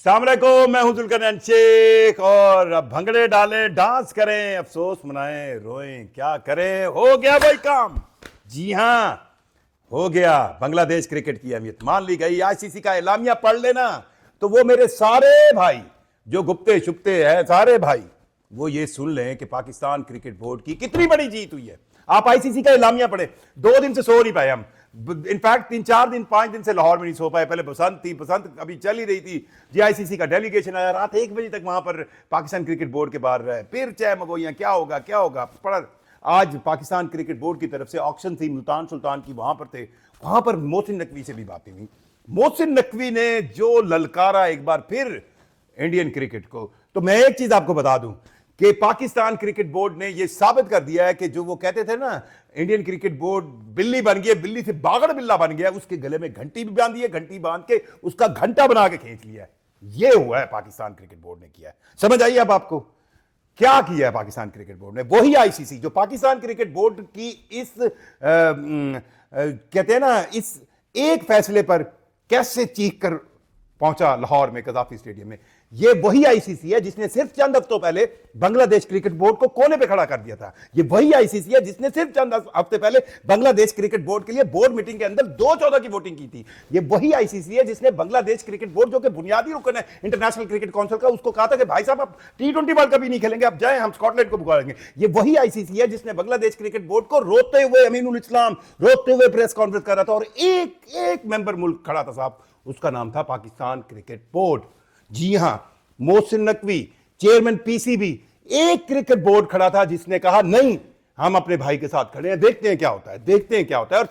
अस्सलामुअलैकुम, मैं हूं जुल्करनैन शेख और अब भंगड़े डालें, डांस करें, अफसोस मनाएं, रोएं, क्या करें, हो गया भाई काम। जी हां, हो गया। बांग्लादेश क्रिकेट की अहमियत मान ली गई। आईसीसी का एलामिया पढ़ लेना तो वो मेरे सारे भाई जो गुप्ते छुपते हैं, सारे भाई वो ये सुन लें कि पाकिस्तान क्रिकेट बोर्ड की कितनी बड़ी जीत हुई है। आप आईसीसी का एलामिया पढ़े। 2 दिन से सो नहीं पाए हम, इनफैक्ट 3-4 दिन 5 दिन से लाहौर में नहीं सो पाए। पहले बसंत थी, बसंत अभी चल ही रही थी जी। आईसीसी का डेलीगेशन आया, रात 1 बजे तक वहां पर पाकिस्तान क्रिकेट बोर्ड के बाहर रहे, फिर चाय मगोइयां, क्या होगा क्या होगा पढ़। आज पाकिस्तान क्रिकेट बोर्ड की तरफ से ऑक्शन थी, मुल्तान सुल्तान की, वहां पर थे। वहां पर मोहसिन नकवी से भी बातें हुई। मोहसिन नकवी ने जो ललकारा एक बार फिर इंडियन क्रिकेट को, तो मैं एक चीज आपको बता दूं कि पाकिस्तान क्रिकेट बोर्ड ने यह साबित कर दिया है कि जो वो कहते थे ना, इंडियन क्रिकेट बोर्ड बिल्ली बन गया, बिल्ली से बागड़ बिल्ला बन गया, उसके गले में घंटी भी बांधी है, घंटी बांध के उसका घंटा बना के खींच लिया है। ये हुआ है पाकिस्तान क्रिकेट बोर्ड ने किया है। समझ आइए अब आपको क्या किया है पाकिस्तान क्रिकेट बोर्ड ने। वही आईसीसी जो पाकिस्तान क्रिकेट बोर्ड की इस कहते हैं ना, इस एक फैसले पर कैसे चीख कर पहुंचा लाहौर में कजाफी स्टेडियम में। ये वही आईसीसी है जिसने सिर्फ चंद हफ्तों पहले बांग्लादेश क्रिकेट बोर्ड को कोने पे खड़ा कर दिया था। ये वही आईसीसी है जिसने सिर्फ चंद हफ्ते पहले बांग्लादेश क्रिकेट बोर्ड के लिए बोर्ड मीटिंग के अंदर 2-14 की वोटिंग की थी। ये वही आईसीसी है जिसने बांग्लादेश क्रिकेट बोर्ड, जो कि बुनियादी रुकन है इंटरनेशनल क्रिकेट काउंसिल का, उसको कहा था कि भाई साहब आप T20 वर्ल्ड कप ही नहीं खेलेंगे, आप जाएं, हम स्कॉटलैंड को बुलाएंगे। ये वही आईसीसी है जिसने बांग्लादेश क्रिकेट बोर्ड को रोते हुए, अमीनुल इस्लाम रोते हुए प्रेस कॉन्फ्रेंस कर रहा था, और एक एक मेंबर मुल्क खड़ा था साहब, उसका नाम था पाकिस्तान क्रिकेट बोर्ड। जी हां, मोहसिन नकवी चेयरमैन पीसीबी, एक क्रिकेट बोर्ड खड़ा था जिसने कहा नहीं, हम अपने भाई के साथ खड़े हैं, देखते हैं क्या होता है, देखते हैं क्या होता है। और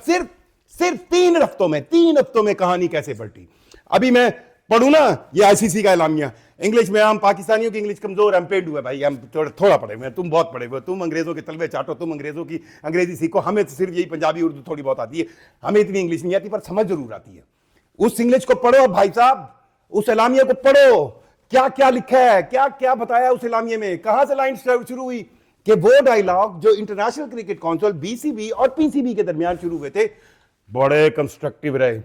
सिर्फ 3 हफ्तों में कहानी कैसे पलटी। अभी मैं पढ़ू ना ये आईसीसी का एलामिया इंग्लिश में। हम पाकिस्तानियों की इंग्लिश कमजोर, हम पेंडू है भाई, हम थोड़ा पढ़े हुए हैं, तुम बहुत पढ़े हुए, तुम अंग्रेजों के तलवे चाटो, तुम अंग्रेजों की अंग्रेजी सीखो, हमें तो सिर्फ यही पंजाबी उर्दू थोड़ी बहुत आती है, हमें इतनी इंग्लिश नहीं आती, पर समझ जरूर आती है। उस इंग्लिश को पढ़ो भाई साहब, उस एलामिया को पढ़ो, क्या क्या लिखा है, क्या क्या बताया उस एलामिया में, कहां से लाइन शुरू हुई कि वो डायलॉग जो इंटरनेशनल क्रिकेट काउंसिल बीसीबी और पीसीबी के दरमियान शुरू हुए थे, बड़े कंस्ट्रक्टिव रहे।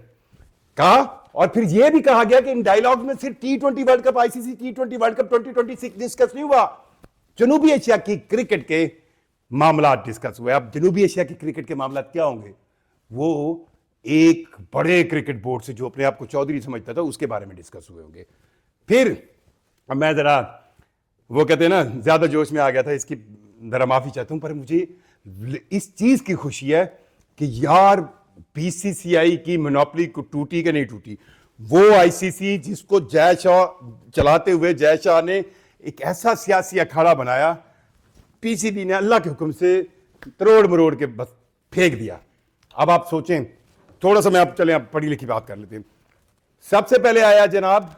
कहा, और फिर यह भी कहा गया कि इन डायलॉग में सिर्फ T20 world cup, ICC T20 world cup 2026 discuss नहीं हुआ, जनूबी एशिया की क्रिकेट के मामला डिस्कस हुए। अब जनूबी एशिया की क्रिकेट के मामला क्या होंगे, वो एक बड़े क्रिकेट बोर्ड से जो अपने आप को चौधरी समझता था उसके बारे में डिस्कस हुए होंगे। फिर अब मैं जरा, वो कहते हैं ना, ज्यादा जोश में आ गया था, इसकी जरा माफी चाहता हूं, पर मुझे इस चीज की खुशी है कि यार बीसीसीआई की मोनोपोली को टूटी कि नहीं टूटी। वो आईसीसी जिसको जय शाह चलाते हुए, जय शाह ने एक ऐसा सियासी अखाड़ा बनाया, पीसीबी ने अल्लाह के हुक्म से तरोड़ मरोड़ के बस फेंक दिया। अब आप सोचें थोड़ा सा, मैं आप चले, आप पढ़ी लिखी बात कर लेते हैं। सबसे पहले आया जनाब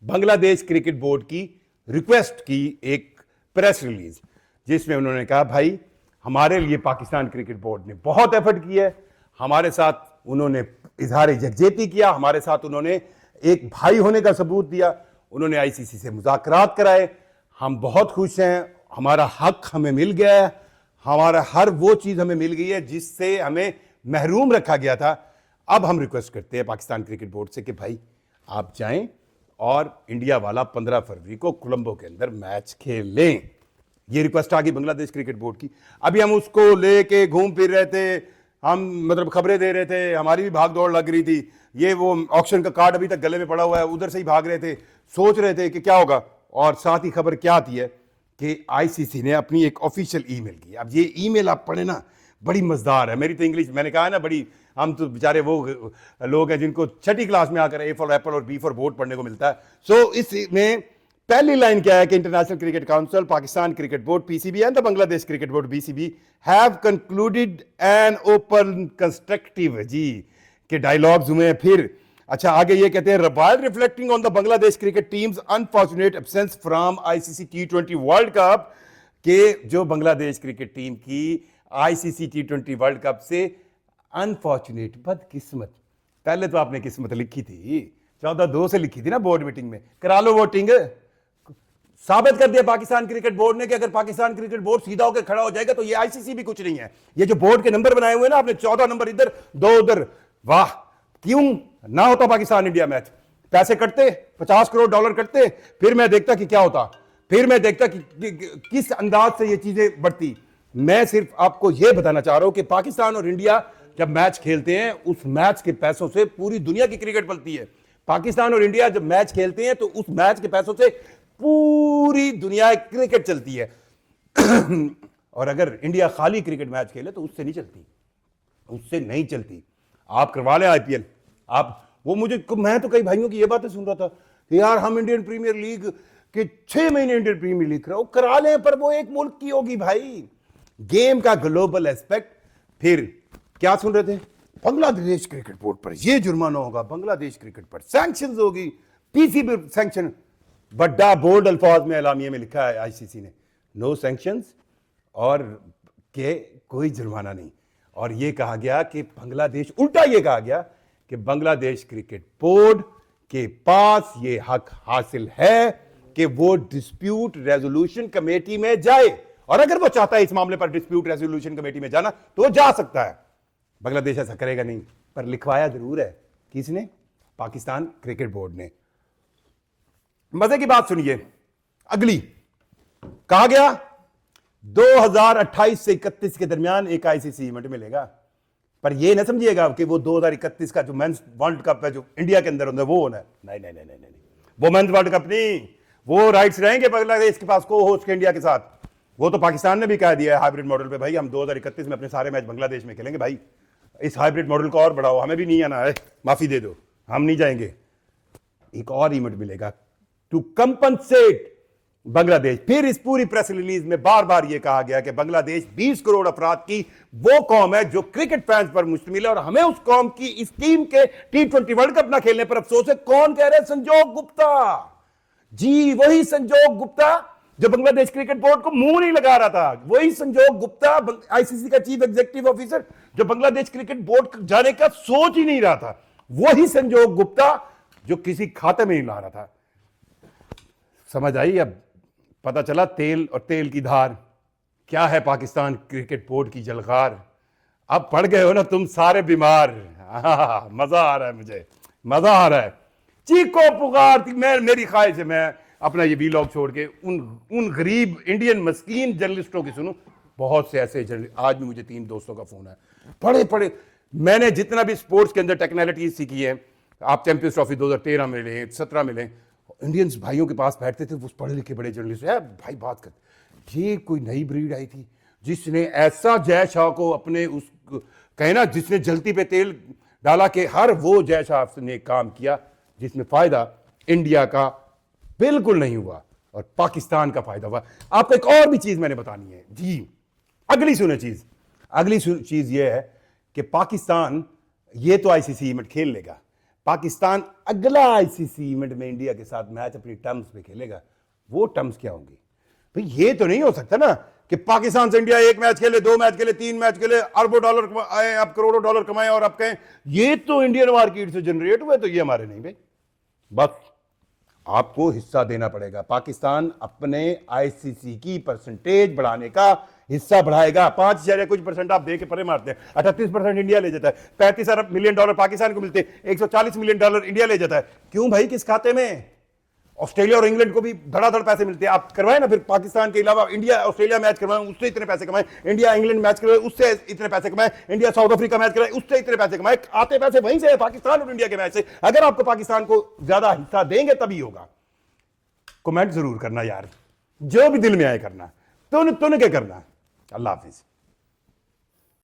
बांग्लादेश क्रिकेट बोर्ड की रिक्वेस्ट की एक प्रेस रिलीज, जिसमें उन्होंने कहा भाई हमारे लिए पाकिस्तान क्रिकेट बोर्ड ने बहुत एफर्ट किया है, हमारे साथ उन्होंने इजहार यकजहती किया, हमारे साथ उन्होंने एक भाई होने का सबूत दिया, उन्होंने आईसीसी से मुज़ाकरात कराए, हम बहुत खुश हैं, हमारा हक हमें मिल गया है, हमारा हर वो चीज़ हमें मिल गई है जिससे हमें महरूम रखा गया था। अब हम रिक्वेस्ट करते हैं पाकिस्तान क्रिकेट बोर्ड से कि भाई आप जाएं और इंडिया वाला 15 फरवरी को कोलंबो के अंदर मैच खेलें। ये रिक्वेस्ट आ गई बांग्लादेश क्रिकेट बोर्ड की। अभी हम उसको लेके घूम फिर रहे थे, हम मतलब खबरें दे रहे थे, हमारी भी भाग दौड़ लग रही थी, ये वो ऑक्शन का कार्ड अभी तक गले में पड़ा हुआ है, उधर से ही भाग रहे थे, सोच रहे थे कि क्या होगा। और साथ ही खबर क्या आती है कि आईसीसी ने अपनी एक ऑफिशियल ईमेल की। अब ये ईमेल आप पढ़े ना, बड़ी मजेदार है। मेरी तो इंग्लिश, मैंने कहा है ना, बड़ी, हम तो बेचारे वो लोग हैं जिनको 6ठी क्लास में आकर ए फॉर एप्पल और बी फॉर बोट पढ़ने को मिलता है। सो इसमें पहली लाइन क्या है कि international cricket council, Pakistan cricket board PCB and the Bangladesh cricket board BCB have concluded an open constructive, जी के डायलॉग्स हुए हैं। फिर अच्छा आगे ये कहते हैं, while reflecting on the Bangladesh cricket teams unfortunate absence from ICC T20 world cup, के जो बांग्लादेश क्रिकेट टीम की आईसीसी T20 वर्ल्ड कप से अनफॉर्चुनेट, बदकिस्मत, पहले तो आपने किस्मत लिखी थी, 14-2 से लिखी थी ना बोर्ड मीटिंग में, करा लो वोटिंग। साबित कर दिया पाकिस्तान क्रिकेट बोर्ड ने कि अगर पाकिस्तान क्रिकेट बोर्ड सीधा होकर खड़ा हो जाएगा तो ये आईसीसी भी कुछ नहीं है। ये जो बोर्ड के नंबर बनाए हुए ना आपने, 14 नंबर इधर 2 उधर, वाह, क्यों ना होता पाकिस्तान इंडिया मैच। पैसे कटते, 50 करोड़ डॉलर कटते, फिर मैं देखता कि क्या होता, फिर मैं देखता कि किस अंदाज से ये चीजें बढ़ती। मैं सिर्फ आपको यह बताना चाह रहा हूं कि पाकिस्तान और इंडिया जब मैच खेलते हैं, उस मैच के पैसों से पूरी दुनिया की क्रिकेट पलती है। पाकिस्तान और इंडिया जब मैच खेलते हैं तो उस मैच के पैसों से पूरी दुनिया क्रिकेट चलती है। और अगर इंडिया खाली क्रिकेट मैच खेले तो उससे नहीं चलती, उससे नहीं चलती। आप करवा लें आईपीएल, आप वो मैं तो कई भाइयों की ये बातें सुन रहा था कि यार हम इंडियन प्रीमियर लीग के 6 महीने इंडियन प्रीमियर लीग करा लें, पर वो एक मुल्क की होगी भाई, गेम का ग्लोबल एस्पेक्ट। फिर क्या सुन रहे थे, बांग्लादेश क्रिकेट बोर्ड पर ये जुर्माना होगा, बांग्लादेश क्रिकेट पर सैंक्शंस होगी, पीसीबी सैंक्शन। बड़ा बोल्ड अल्फाज में एलामिया में लिखा है आईसीसी ने, नो सैंक्शंस और के कोई जुर्माना नहीं। और ये कहा गया कि बांग्लादेश, उल्टा ये कहा गया कि बांग्लादेश क्रिकेट बोर्ड के पास ये हक हासिल है कि वो डिस्प्यूट रेजोल्यूशन कमेटी में जाए, और अगर वो चाहता है इस मामले पर डिस्प्यूट रेजोल्यूशन कमेटी में जाना तो जा सकता है। बांग्लादेश ऐसा करेगा नहीं, पर लिखवाया जरूर है। किसने? पाकिस्तान क्रिकेट बोर्ड ने। मजे की बात सुनिए, अगली कहा गया 2028 से 31 के दरमियान एक आईसीसी इवेंट मिलेगा, पर यह ना समझिएगा कि वो 2031 का जो मेंस वर्ल्ड कप है जो इंडिया के अंदर होता है वो होना है। नहीं नहीं नहीं नहीं नहीं, वो मेंस वर्ल्ड कप नहीं, वो राइट्स रहेंगे बांग्लादेश के पास को होस्ट के इंडिया के साथ। वो तो पाकिस्तान ने भी कह दिया है हाइब्रिड मॉडल पे, भाई हम 2031 में अपने सारे मैच बांग्लादेश में खेलेंगे। भाई इस हाइब्रिड मॉडल को और बढ़ाओ, हमें भी नहीं आना है, माफी दे दो, हम नहीं जाएंगे। एक और इवेंट मिलेगा टू कंपनसेट बांग्लादेश। फिर इस पूरी प्रेस रिलीज में बार बार यह कहा गया कि बांग्लादेश 20 करोड़ अफराद की वो कौम है जो क्रिकेट फैंस पर मुश्तमिल है, और हमें उस कौम की इस टीम के T20 वर्ल्ड कप ना खेलने पर अफसोस है। कौन कह रहे हैं? संजोग गुप्ता जी, वही संजोग गुप्ता जो बांग्लादेश क्रिकेट बोर्ड को मुंह नहीं लगा रहा था, वही संजोग गुप्ता आईसीसी का चीफ एग्जीक्यूटिव ऑफिसर जो बांग्लादेश क्रिकेट बोर्ड जाने का सोच ही नहीं रहा था, वही संजोग गुप्ता जो किसी खाते में नहीं ला रहा था। समझ आई? अब पता चला तेल और तेल की धार क्या है पाकिस्तान क्रिकेट बोर्ड की जलकार। अब पड़ गए हो ना तुम सारे बीमार। मजा आ रहा है, मुझे मजा आ रहा है। चीखो पुकार, मैं मेरी ख्वाहिश है मैं अपना ये वीलॉग छोड़ के उन गरीब इंडियन मस्कीन जर्नलिस्टों की सुनूं। बहुत से ऐसे जर्नलिस्ट, आज भी मुझे 3 दोस्तों का फोन है, पढ़े मैंने जितना भी स्पोर्ट्स के अंदर टेक्नोलॉजी सीखी है, आप चैंपियंस ट्रॉफी 2013 मिले, 17 मिले, इंडियन्स भाइयों के पास बैठते थे, वो पढ़े लिखे बड़े जर्नलिस्ट है भाई, बात करते, ये कोई नई ब्रीड आई थी जिसने ऐसा जय शाह को अपने उस कहना, जिसने जलती पे तेल डाला कि हर वो जय शाह ने काम किया जिसमें फायदा इंडिया का बिल्कुल नहीं हुआ और पाकिस्तान का फायदा हुआ। आपको एक और भी चीज मैंने बतानी है जी। अगली चीज ये है कि पाकिस्तान ये तो आईसीसी इवेंट खेल लेगा, पाकिस्तान अगला आईसीसी इवेंट में इंडिया के साथ मैच अपनी टर्म्स पे खेलेगा। वो टर्म्स क्या होंगी भाई? ये तो नहीं हो सकता ना कि पाकिस्तान से इंडिया 1 मैच खेले, 2 मैच खेले, 3 मैच खेले, अरबों डॉलर कमाए, अब करोड़ों डॉलर कमाए और अब कहें ये तो इंडियन मार्केट से जनरेट हुए, तो ये हमारे नहीं भाई। बस आपको हिस्सा देना पड़ेगा। पाकिस्तान अपने आईसीसी की परसेंटेज बढ़ाने का हिस्सा बढ़ाएगा। 5 कुछ परसेंट आप दे के परे मारते हैं, 38% इंडिया ले जाता है, 35 अरब मिलियन डॉलर पाकिस्तान को मिलते हैं, 140 मिलियन डॉलर इंडिया ले जाता है। क्यों भाई? किस खाते में? ऑस्ट्रेलिया और इंग्लैंड को भी धड़ाधड़ पैसे मिलते हैं। आप करवाए ना फिर पाकिस्तान के अलावा इंडिया ऑस्ट्रेलिया मैच करवाए, उससे इतने पैसे कमाए, इंडिया इंग्लैंड मैच करवाए, उससे इतने पैसे कमाए, इंडिया साउथ अफ्रीका मैच कराए, उससे इतने पैसे कमाए। आते पैसे वहीं से है, पाकिस्तान और इंडिया के मैच से। अगर आपको पाकिस्तान को ज्यादा हिस्सा देंगे तभी होगा। कमेंट जरूर करना यार, जो भी दिल में आए करना, तुन के करना। अल्लाह हाफिज।